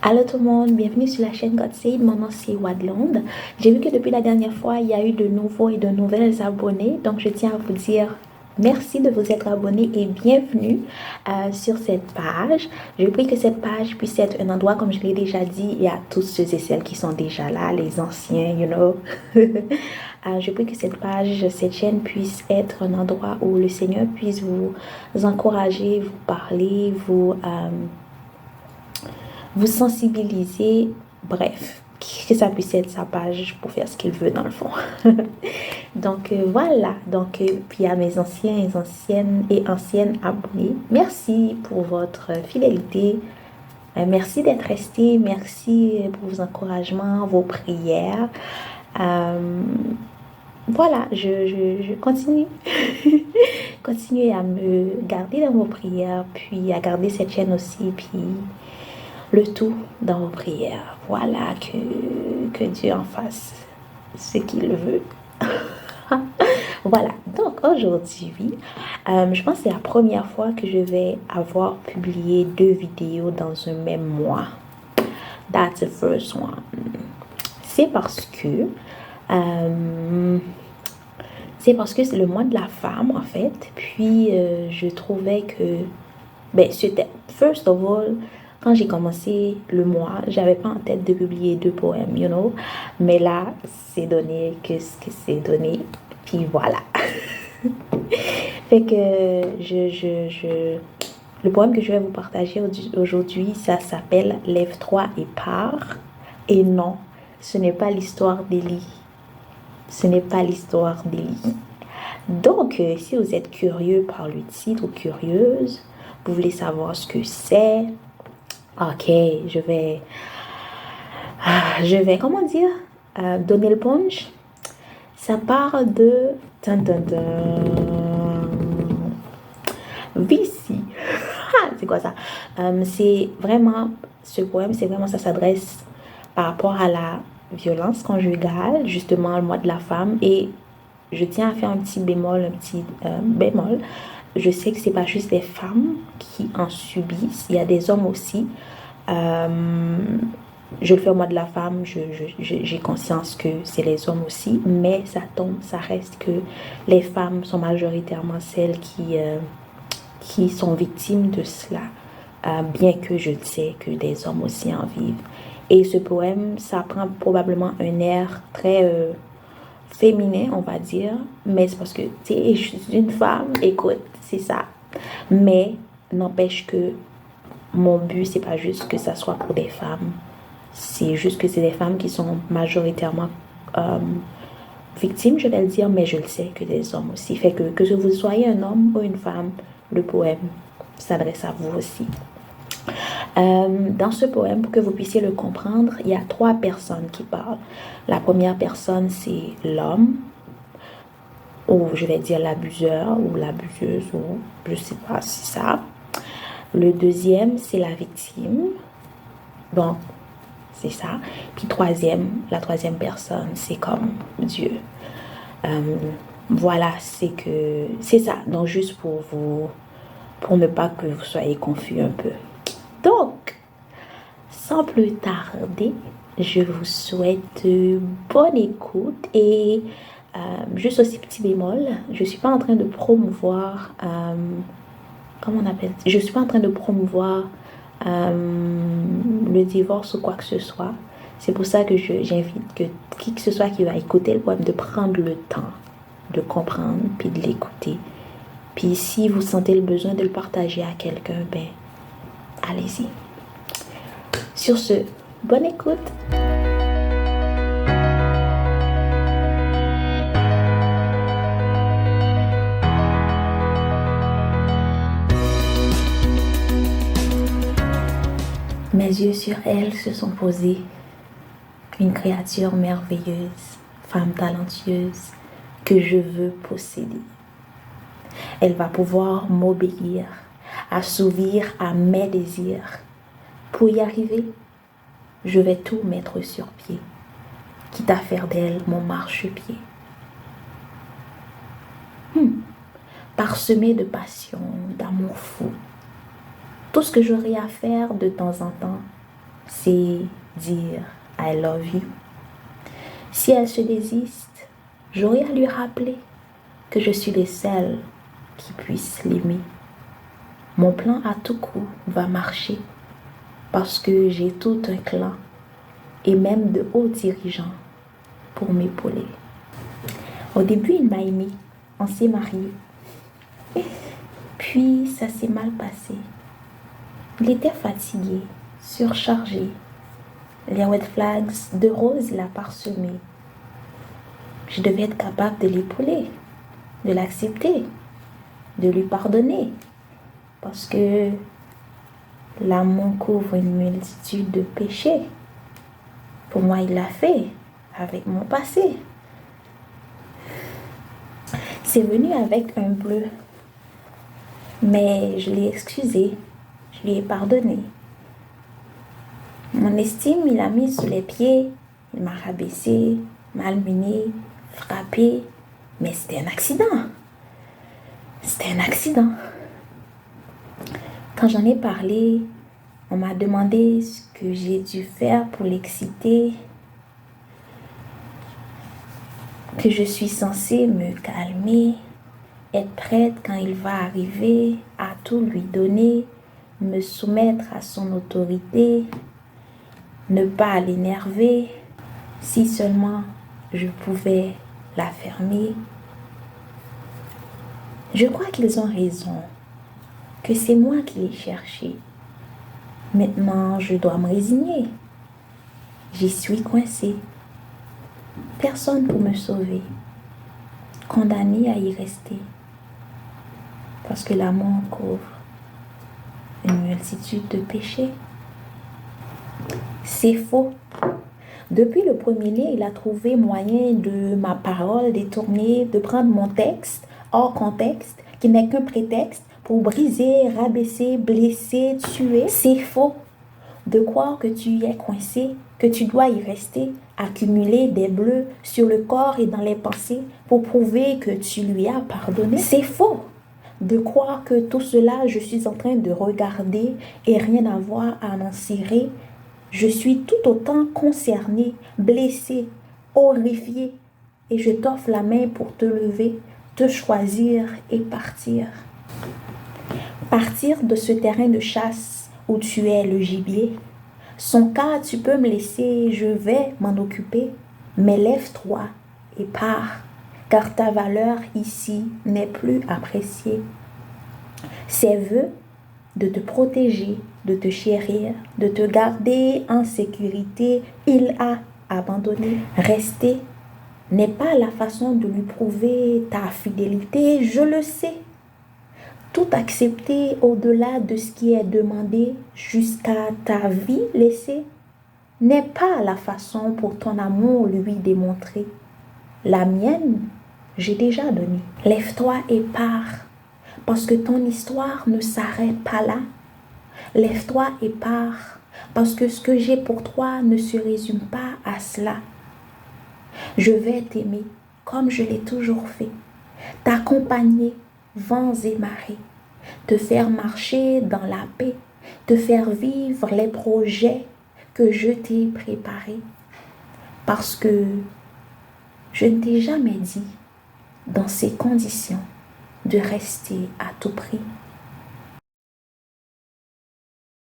Allô tout le monde, bienvenue sur la chaîne God Said. Mon nom c'est Wadland. J'ai vu que depuis la dernière fois, il y a eu de nouveaux et de nouvelles abonnés. Donc je tiens à vous dire merci de vous être abonnés et bienvenue sur cette page. Je prie que cette page puisse être un endroit, comme je l'ai déjà dit, il y a tous ceux et celles qui sont déjà là, les anciens, you know. Je prie que cette page, cette chaîne puisse être un endroit où le Seigneur puisse vous encourager, vous parler, vous sensibiliser, bref, que ça puisse être sa page pour faire ce qu'il veut dans le fond. Donc voilà, donc puis à mes anciennes et anciennes abonnés, merci pour votre fidélité. Merci d'être resté, merci pour vos encouragements, vos prières. Voilà, je continue. Continuez à me garder dans vos prières, puis à garder cette chaîne aussi, puis le tout dans vos prières. Voilà, que Dieu en fasse ce qu'il veut. Voilà, donc aujourd'hui, je pense que c'est la première fois que je vais avoir publié 2 vidéos dans un même mois. That's the first one. C'est parce que c'est le mois de la femme en fait. Puis je trouvais que c'était first of all, quand j'ai commencé le mois, j'avais pas en tête de publier 2 poèmes, you know. Mais là, c'est donné que ce que c'est donné. Puis voilà. Fait que le poème que je vais vous partager aujourd'hui, ça s'appelle Lève-toi et pars. Et non, ce n'est pas l'histoire d'Élie. Ce n'est pas l'histoire d'Élie. Donc, si vous êtes curieux par le titre ou curieuse, vous voulez savoir ce que c'est, ok, comment dire, donner le punch. Ça parle de Vici. C'est quoi ça? C'est vraiment, ce poème, c'est vraiment, ça s'adresse par rapport à la violence conjugale, justement le mois de la femme. Et je tiens à faire un petit bémol, bémol. Je sais que c'est pas juste les femmes qui en subissent, il y a des hommes aussi. Je le fais au mois de la femme, j'ai conscience que c'est les hommes aussi, mais ça reste que les femmes sont majoritairement celles qui sont victimes de cela, bien que je sais que des hommes aussi en vivent. Et ce poème, ça prend probablement un air très féminin, on va dire, mais c'est parce que tu es une femme, écoute, c'est ça. Mais n'empêche que mon but, c'est pas juste que ça soit pour des femmes, c'est juste que c'est des femmes qui sont majoritairement victimes, je vais le dire, mais je le sais que des hommes aussi. Fait que vous soyez un homme ou une femme, le poème s'adresse à vous aussi. Dans ce poème, pour que vous puissiez le comprendre, il y a 3 personnes qui parlent. La première personne, c'est l'homme, ou je vais dire l'abuseur, ou l'abuseuse, ou je sais pas si ça. Le deuxième, c'est la victime. Donc, c'est ça. Puis la troisième personne, c'est comme Dieu. Voilà, c'est ça. Donc, juste pour ne pas que vous soyez confus un peu. Donc, sans plus tarder, je vous souhaite bonne écoute et juste aussi petit bémol, je suis pas en train de promouvoir, comment on appelle, je suis pas en train de promouvoir le divorce ou quoi que ce soit. C'est pour ça que j'invite que qui que ce soit qui va écouter le poème de prendre le temps de comprendre puis de l'écouter. Puis si vous sentez le besoin de le partager à quelqu'un, allez-y. Sur ce, bonne écoute. Mes yeux sur elle se sont posés. Une créature merveilleuse, femme talentueuse, que je veux posséder. Elle va pouvoir m'obéir, assouvir à mes désirs. Pour y arriver, je vais tout mettre sur pied, quitte à faire d'elle mon marchepied. Parsemé de passion, d'amour fou. Tout ce que j'aurai à faire de temps en temps, c'est dire I love you. Si elle se désiste, j'aurai à lui rappeler que je suis le seul qui puisse l'aimer. Mon plan à tout coup va marcher parce que j'ai tout un clan et même de hauts dirigeants pour m'épauler. Au début, il m'a aimé, on s'est mariés. Puis, ça s'est mal passé. Il était fatigué, surchargé. Les red flags de Rose, il a parsemé. Je devais être capable de l'épauler, de l'accepter, de lui pardonner. Parce que l'amour couvre une multitude de péchés. Pour moi, il l'a fait avec mon passé. C'est venu avec un bleu. Mais je l'ai excusé, je lui ai pardonné. Mon estime, il a mis sous les pieds, il m'a rabaissé, malmené, frappé. Mais c'était un accident. C'était un accident. Quand j'en ai parlé, on m'a demandé ce que j'ai dû faire pour l'exciter, que je suis censée me calmer, être prête quand il va arriver, à tout lui donner, me soumettre à son autorité, ne pas l'énerver, si seulement je pouvais la fermer. Je crois qu'ils ont raison, que c'est moi qui l'ai cherché. Maintenant, je dois me résigner. J'y suis coincée. Personne pour me sauver. Condamnée à y rester. Parce que l'amour couvre une multitude de péchés. C'est faux. Depuis le premier lien, il a trouvé moyen de ma parole détourner, de prendre mon texte hors contexte, qui n'est qu'un prétexte pour briser, rabaisser, blesser, tuer. C'est faux de croire que tu y es coincé, que tu dois y rester, accumuler des bleus sur le corps et dans les pensées pour prouver que tu lui as pardonné. C'est faux de croire que tout cela, je suis en train de regarder et rien avoir à en cirer. Je suis tout autant concernée, blessée, horrifiée et je t'offre la main pour te lever, te choisir et partir. Partir de ce terrain de chasse où tu es le gibier. Son cas, tu peux me laisser, je vais m'en occuper. Mais lève-toi et pars, car ta valeur ici n'est plus appréciée. Ses vœux de te protéger, de te chérir, de te garder en sécurité, il a abandonné. Rester n'est pas la façon de lui prouver ta fidélité, je le sais. Tout accepter au-delà de ce qui est demandé jusqu'à ta vie laissée n'est pas la façon pour ton amour lui démontrer. La mienne, j'ai déjà donné. Lève-toi et pars, parce que ton histoire ne s'arrête pas là. Lève-toi et pars, parce que ce que j'ai pour toi ne se résume pas à cela. Je vais t'aimer comme je l'ai toujours fait, t'accompagner vents et marées, te faire marcher dans la paix, te faire vivre les projets que je t'ai préparés. Parce que je ne t'ai jamais dit, dans ces conditions, de rester à tout prix.